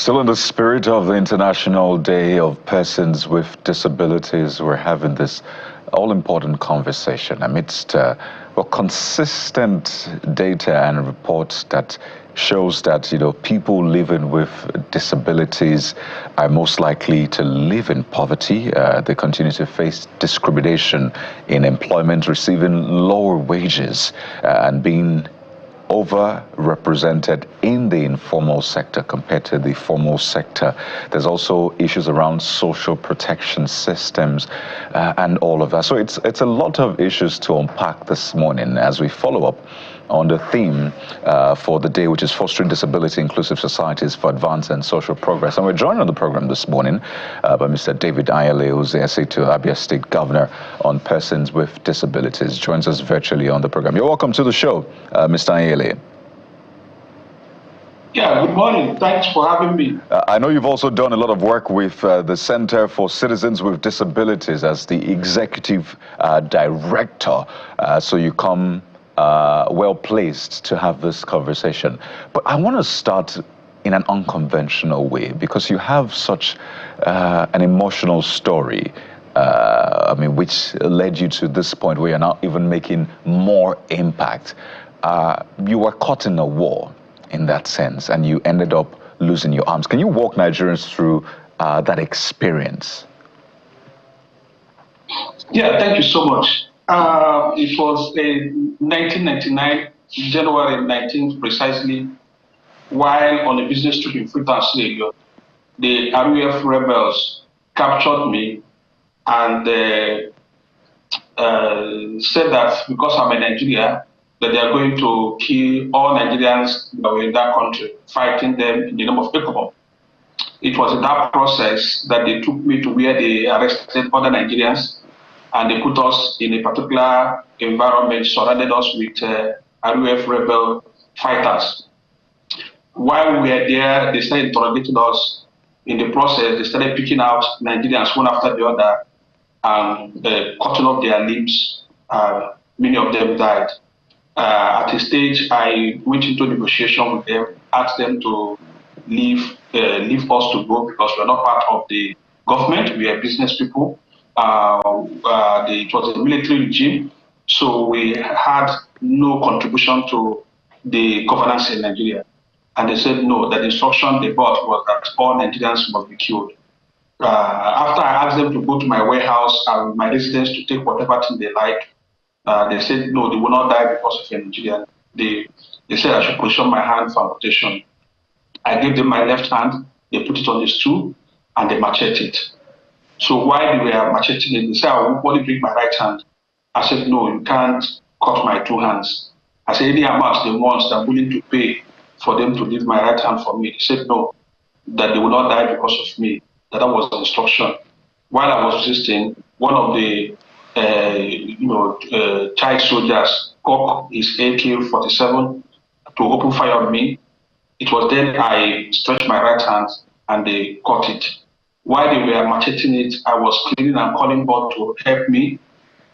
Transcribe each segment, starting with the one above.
Still in the spirit of the International Day of Persons with Disabilities, we're having this all-important conversation amidst consistent data and reports that shows that people living with disabilities are most likely to live in poverty. They continue to face discrimination in employment, receiving lower wages, and being overrepresented in the informal sector compared to the formal sector. There's also issues around social protection systems and all of that. So it's a lot of issues to unpack this morning as we follow up on the theme for the day, which is Fostering Disability Inclusive Societies for Advance and Social Progress. And we're joined on the program this morning by Mr. David Ayele, who's the SA to Abia State Governor on Persons with Disabilities. Joins us virtually on the program. You're welcome to the show, Mr. Ayele. Yeah, good morning. Thanks for having me. I know you've also done a lot of work with the Center for Citizens with Disabilities as the Executive Director, so you come well placed to have this conversation. But I want to start in an unconventional way because you have such an emotional story, which led you to this point where you're now even making more impact. You were caught in a war in that sense, and you ended up losing your arms. Can you walk Nigerians through that experience? Yeah, thank you so much. It was 1999, January 19th, precisely, while on a business trip in Freetown, Sierra Leone, the RUF rebels captured me and said that because I'm a Nigerian, that they are going to kill all Nigerians that were in that country, fighting them in the name of ECOMOG. It was in that process that they took me to where they arrested other Nigerians, and they put us in a particular environment, surrounded us with RUF rebel fighters. While we were there, they started interrogating us. In the process, they started picking out Nigerians one after the other and cutting off their limbs. Many of them died. At a stage, I went into negotiation with them, asked them to leave us to go because we're not part of the government. We are business people. It was a military regime, so we had no contribution to the governance in Nigeria. And they said no, that the instruction they got was that all Nigerians must be killed. After I asked them to go to my warehouse and my residence to take whatever thing they like, they said no, they will not die because of a Nigerian. They said I should position my hand for amputation. I gave them my left hand, they put it on the stool, and they macheted it. So while they were macheting it, they said, I will only bring my right hand. I said, no, you can't cut my two hands. I said, any amount they want, I'm willing to pay for them to leave my right hand for me. They said, no, that they will not die because of me. That was the instruction. While I was resisting, one of the child soldiers cocked his AK-47 to open fire on me. It was then I stretched my right hand and they caught it. While they were macheting it, I was cleaning and calling God to help me.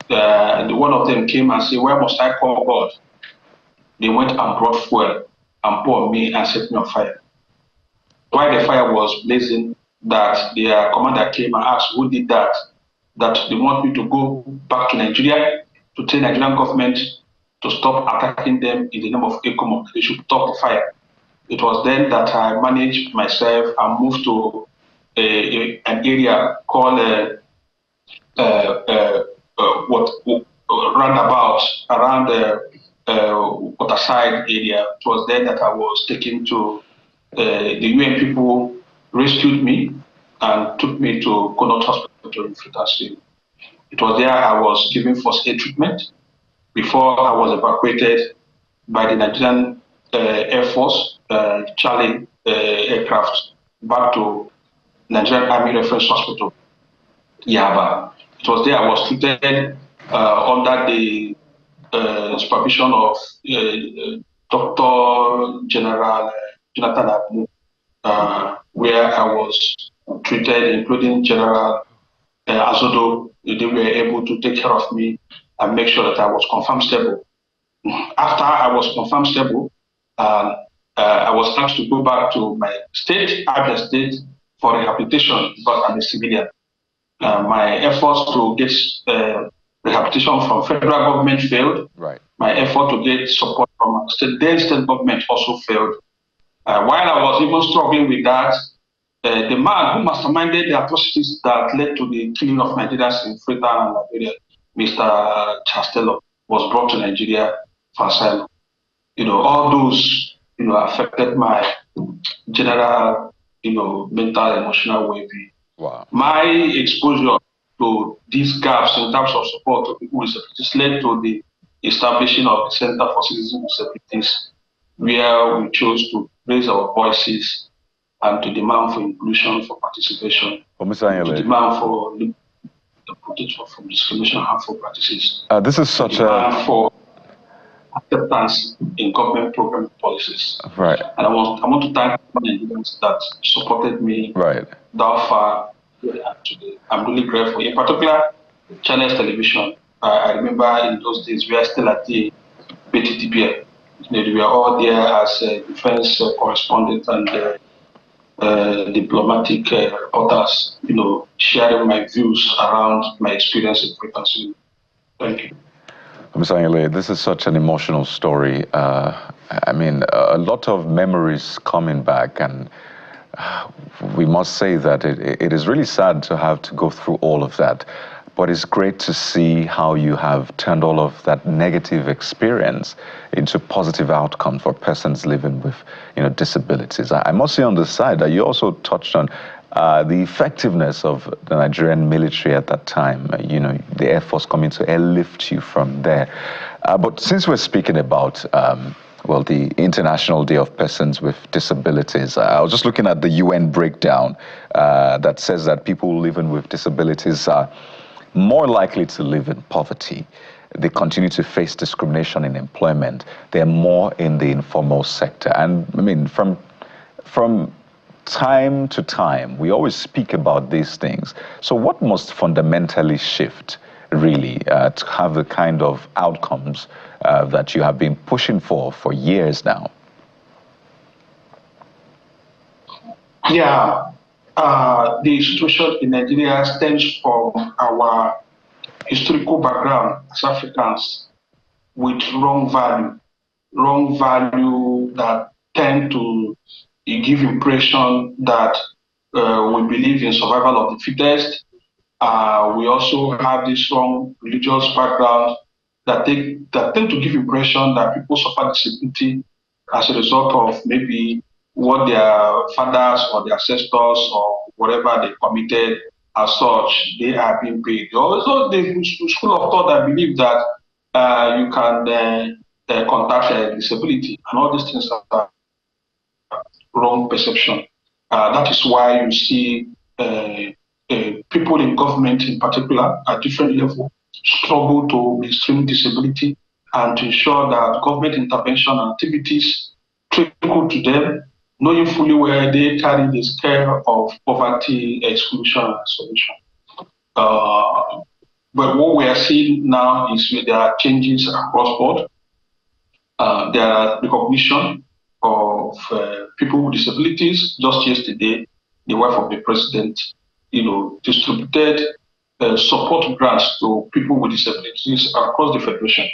One of them came and said, where must I call God? They went and brought fuel and poured me and set me on fire. While the fire was blazing, that their commander came and asked who did that, that they want me to go back to Nigeria to tell Nigerian government to stop attacking them in the name of ECOMOG. They should stop the fire. It was then that I managed myself and moved to an area called roundabout around the Waterside area. It was there that I was taken to the UN people rescued me and took me to Govt Hospital in Freetown. It was there I was given first aid treatment before I was evacuated by the Nigerian Air Force Charlie aircraft back to Nigerian Army Reference Hospital, Yaba. It was there I was treated under the supervision of Dr. General Jonathan Abu, where I was treated, including General Azodo. They were able to take care of me and make sure that I was confirmed stable. After I was confirmed stable, I was asked to go back to my state, Abia State, for rehabilitation because I'm a civilian. My efforts to get rehabilitation from federal government failed. Right. My effort to get support from state government also failed. While I was even struggling with that, the man who masterminded the atrocities that led to the killing of Nigerians in Freetown and Liberia, Mr. Chastello, was brought to Nigeria for asylum. All those, affected my general, mental, emotional well-being. Wow. My exposure to these gaps in terms of support to people with disabilities led to the establishing of the Center for Citizens with Disabilities, where we chose to raise our voices and to demand for inclusion, for participation, to demand for the protection from discrimination and harmful practices. This is such demand for acceptance in government program policies. Right. And I want to thank the Nigerians that supported me that far today. I'm really grateful. In particular, Channels Television. I remember in those days we are still at the BTTBL. We were all there as defense correspondents and diplomatic reporters, sharing my views around my experience in frequency. Thank you. Mr. Anyele, this is such an emotional story. I mean, a lot of memories coming back, and we must say that it is really sad to have to go through all of that. But it's great to see how you have turned all of that negative experience into positive outcome for persons living with, disabilities. I must say on the side that you also touched on the effectiveness of the Nigerian military at that time, the Air Force coming to airlift you from there. But since we're speaking about, the International Day of Persons with Disabilities, I was just looking at the UN breakdown that says that people living with disabilities are more likely to live in poverty. They continue to face discrimination in employment. They're more in the informal sector. And I mean, from time to time, we always speak about these things. So what must fundamentally shift, really, to have the kind of outcomes that you have been pushing for years now? Yeah, the situation in Nigeria stems from our historical background as Africans with wrong value that tend to give impression that we believe in survival of the fittest. We also have this strong religious background that tend to give impression that people suffer disability as a result of maybe what their fathers or their ancestors or whatever they committed. As such, they are being paid. Also, the school of thought that believe that you can contact disability, and all these things are wrong perception. That is why you see people in government, in particular, at different levels, struggle to mainstream disability and to ensure that government intervention and activities trickle to them, knowing fully where they carry the scale of poverty, exclusion, and isolation. But what we are seeing now is there are changes across board. There are recognition of people with disabilities. Just yesterday, the wife of the president, distributed support grants to people with disabilities across the federation.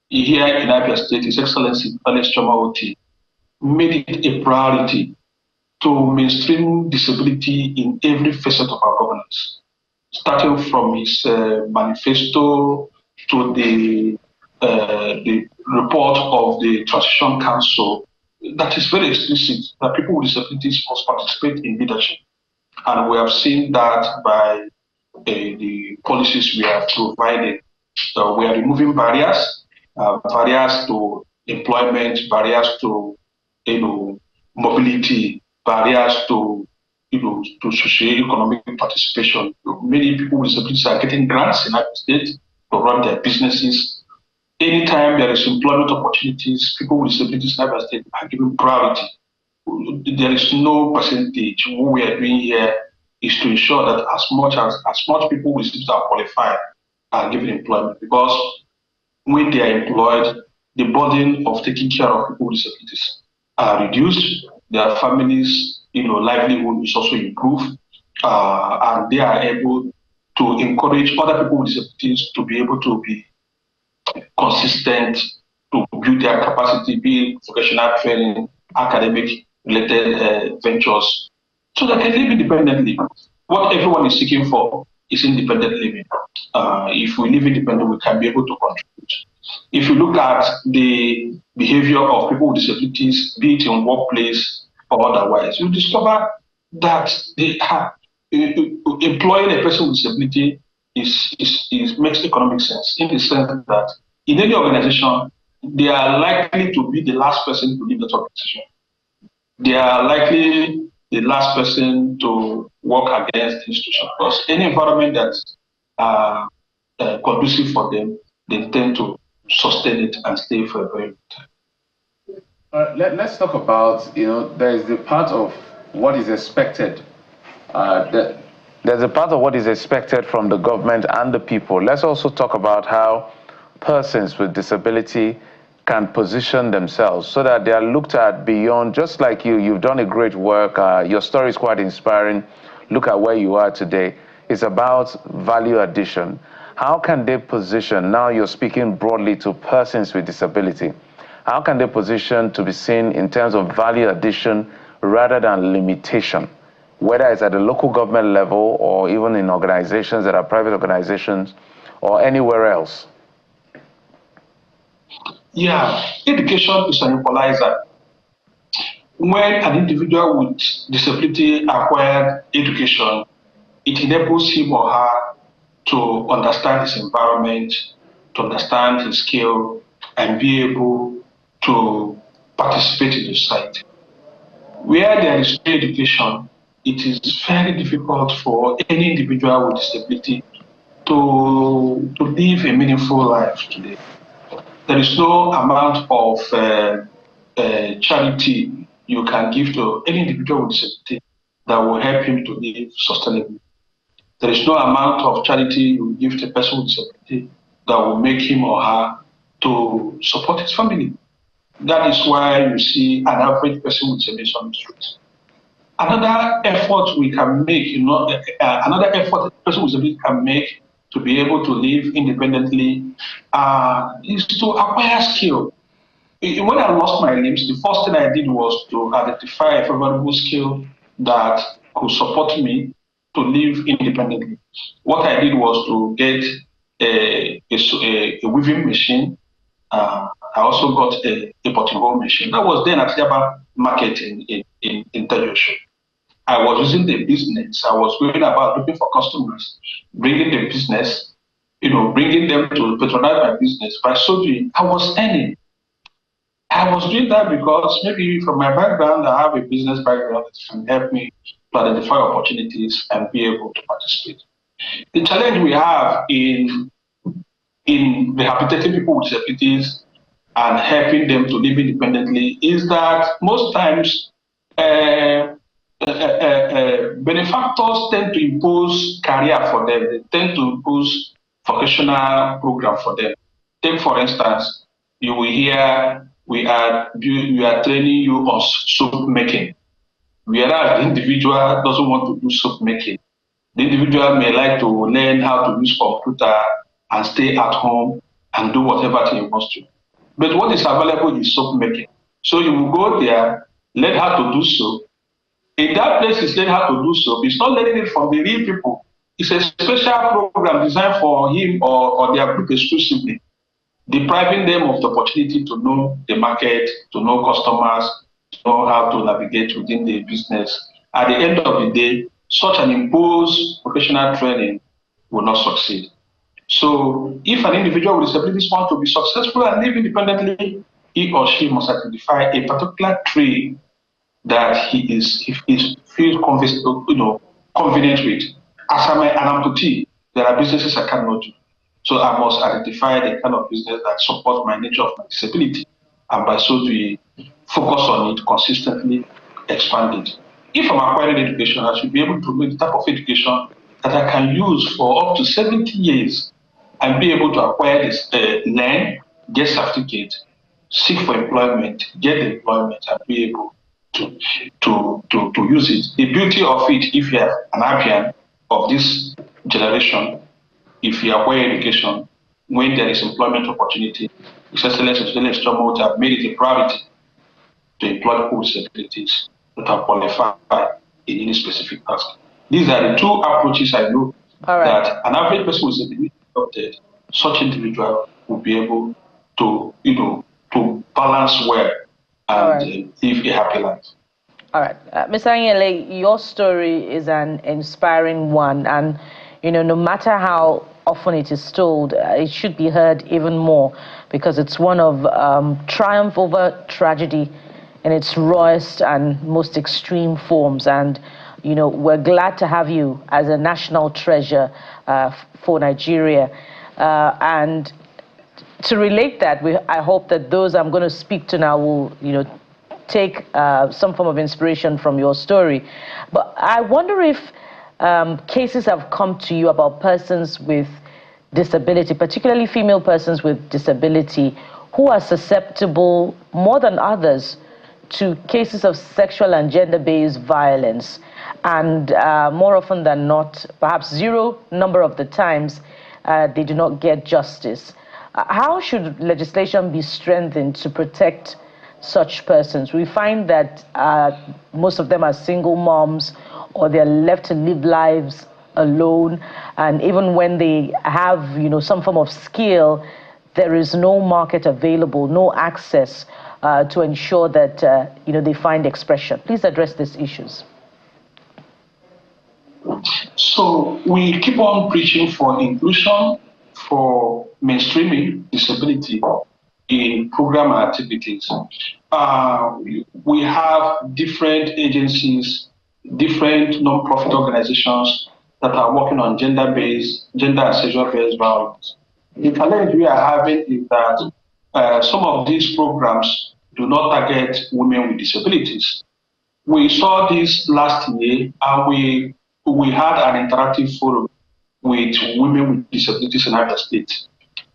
Here in Abia State, His Excellency Alex Choma made it a priority to mainstream disability in every facet of our governance, starting from his manifesto to the report of the Transition Council that is very explicit that people with disabilities must participate in leadership. And we have seen that by the policies we have provided. So we are removing barriers to employment, barriers to mobility, barriers to socio-economic participation. Many people with disabilities are getting grants in our state to run their businesses. Anytime there is employment opportunities, people with disabilities in our state are given priority. There is no percentage. What we are doing here is to ensure that as much people with disabilities are qualified are given employment, because when they are employed, the burden of taking care of people with disabilities are reduced, their families, livelihood is also improved, and they are able to encourage other people with disabilities to be able to be consistent, to build their capacity, be it vocational training, academic related ventures, so that they can live independently. What everyone is seeking for is independent living. If we live independently, we can be able to contribute. If you look at the behavior of people with disabilities, be it in workplace or otherwise, you discover that they have employing a person with disability makes economic sense, in the sense that in any organization, they are likely to be the last person to leave that organization. They are likely the last person to work against the institution, because any environment that's conducive for them, they tend to sustain it and stay for a very long time. Let's talk about, there is the part of what is expected. There's a part of what is expected from the government and the people. Let's also talk about how persons with disability can position themselves so that they are looked at beyond, just like you. You've done a great work. Your story is quite inspiring. Look at where you are today. It's about value addition. How can they position, now you're speaking broadly to persons with disability, how can they position to be seen in terms of value addition rather than limitation, whether it's at the local government level or even in organizations that are private organizations or anywhere else? Yeah, education is an equalizer. When an individual with disability acquired education, it enables him or her to understand his environment, to understand his skill, and be able to participate in the society. Where there is no education, it is very difficult for any individual with disability to live a meaningful life today. There is no amount of charity you can give to any individual with disability that will help him to live sustainably. There is no amount of charity you give to a person with disability that will make him or her to support his family. That is why you see an average person with disability on the street. Another effort we can make, another effort a person with disability can make to be able to live independently is to acquire skill. When I lost my limbs, the first thing I did was to identify a favorable skill that could support me to live independently. What I did was to get a weaving machine. I also got a buttonhole machine. That was then at Yaba Market in Tejoshua. I was using the business. I was going about looking for customers, bringing the business, bringing them to patronize my business. By so doing, I was earning. I was doing that because maybe from my background, I have a business background that can help me to identify opportunities and be able to participate. The challenge we have in rehabilitating people with disabilities and helping them to live independently is that most times benefactors tend to impose career for them. They tend to impose vocational program for them. Take, for instance, you will hear we are training you on soap making, whereas the individual doesn't want to do soap making. The individual may like to learn how to use computer and stay at home and do whatever thing he wants to. But what is available is soap making. So you will go there, learn how to do so. In that place, is learn how to do so. It's not learning it from the real people. It's a special program designed for him or their group exclusively, depriving them of the opportunity to know the market, to know customers, to know how to navigate within the business. At the end of the day, such an imposed professional training will not succeed. So if an individual with disabilities wants to be successful and live independently, he or she must identify a particular trade that he feels convenient with. As I'm an amputee, there are businesses I cannot do. So I must identify the kind of business that supports my nature of my disability, and by so doing, focus on it consistently, expand it. If I'm acquiring education, I should be able to make the type of education that I can use for up to 70 years and be able to acquire this, learn, get certificate, seek for employment, get employment, and be able to use it. The beauty of it, if you are an Abian of this generation, if you are higher education, when there is employment opportunity, His Excellency Stromot have made it a priority to employ people with disabilities that are qualified in any specific task. These are the two approaches I know that an average person with disability adopted, such individual will be able to, to balance well and live a happy life. All right. Mr. Anyele, your story is an inspiring one. And, no matter how often it is told, it should be heard even more, because it's one of triumph over tragedy in its rawest and most extreme forms. And, we're glad to have you as a national treasure for Nigeria. And to relate that, I hope that those I'm going to speak to now will, take some form of inspiration from your story. But I wonder if cases have come to you about persons with disability, particularly female persons with disability, who are susceptible more than others to cases of sexual and gender-based violence. And more often than not, perhaps zero number of the times, they do not get justice. How should legislation be strengthened to protect such persons? We find that most of them are single moms, or they're left to live lives alone. And even when they have, some form of skill, there is no market available, no access to ensure that, they find expression. Please address these issues. So we keep on preaching for inclusion, for mainstreaming disability in program activities. We have different agencies, different non-profit organizations that are working on gender and sexual-based violence. The challenge we are having is that some of these programs do not target women with disabilities. We saw this last year, and we had an interactive forum with women with disabilities in Abia State.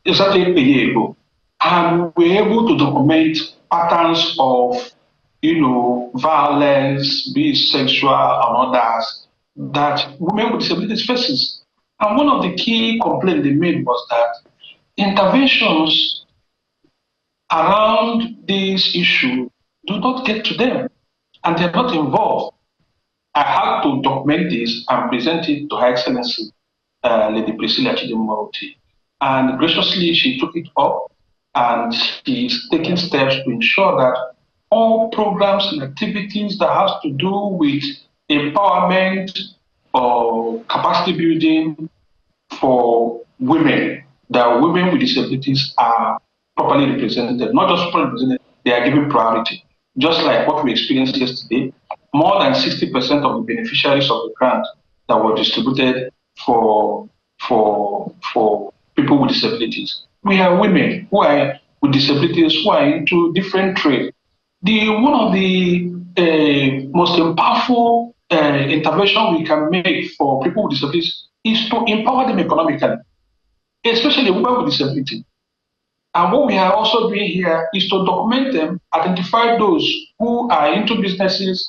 Exactly a year ago. And we were able to document patterns of, violence, be it sexual and others, that women with disabilities faces. And one of the key complaints they made was that interventions around this issue do not get to them, and they're not involved. I had to document this and present it to Her Excellency, Lady Priscilla Chidimauti. And graciously, she took it up, and she's taking steps to ensure that all programs and activities that has to do with empowerment or capacity building for women, that women with disabilities are properly represented, not just properly represented, they are given priority. Just like what we experienced yesterday, more than 60% of the beneficiaries of the grant that were distributed for people with disabilities, we have women who are with disabilities who are into different trades. One of the most powerful intervention we can make for people with disabilities is to empower them economically, especially women with disability. And what we are also doing here is to document them, identify those who are into businesses,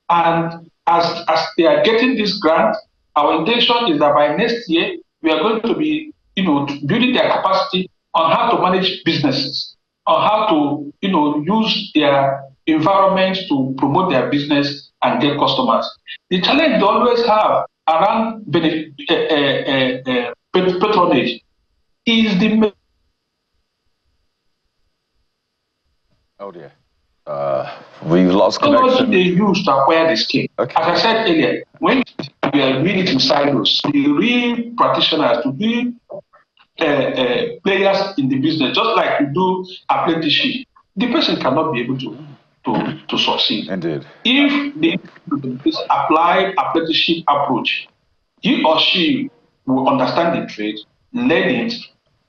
and as they are getting this grant, our intention is that by next year, we are going to be, building their capacity on how to manage businesses, on how to, use their environment to promote their business and get customers. The challenge they always have around patronage is the... Oh dear. We lost connection. They use to acquire the skill. Okay. As I said earlier, when we are doing it in silos, the real practitioners, to be players in the business, just like you do apprenticeship, the person cannot be able to succeed. Indeed. If the applied apprenticeship approach, he or she will understand the trade, learn it,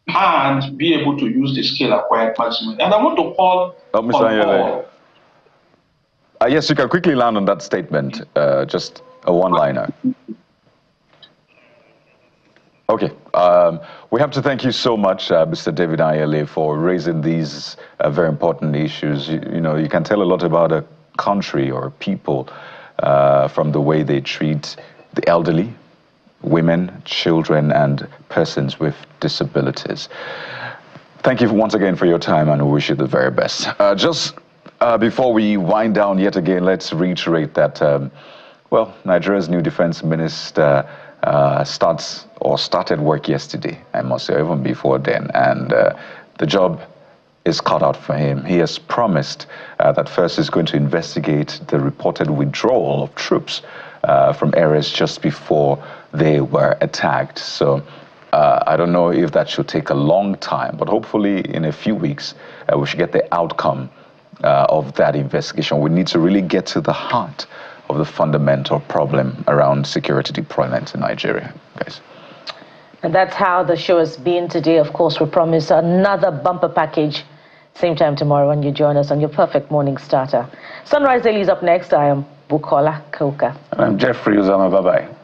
and be able to use the skill acquired maximum. And I want to call Mr. Anyele. Yes, you can quickly land on that statement, just a one-liner. Okay. We have to thank you so much, Mr. David Anyele, for raising these very important issues. You know, you can tell a lot about a country or people from the way they treat the elderly, women, children, and persons with disabilities. Thank you once again for your time, and we wish you the very best. Before we wind down yet again, let's reiterate that, well, Nigeria's new defense minister started work yesterday, I must say, even before then, and the job is cut out for him. He has promised that first he's going to investigate the reported withdrawal of troops from areas just before they were attacked. So I don't know if that should take a long time, but hopefully in a few weeks we should get the outcome of that investigation. We need to really get to the heart of the fundamental problem around security deployment in Nigeria, guys. And that's how the show has been today. Of course, we promise another bumper package. Same time tomorrow when you join us on your perfect morning starter. Sunrise Daily is up next. I am Bukola Koka. I'm Jeffrey Uzama. Bye-bye.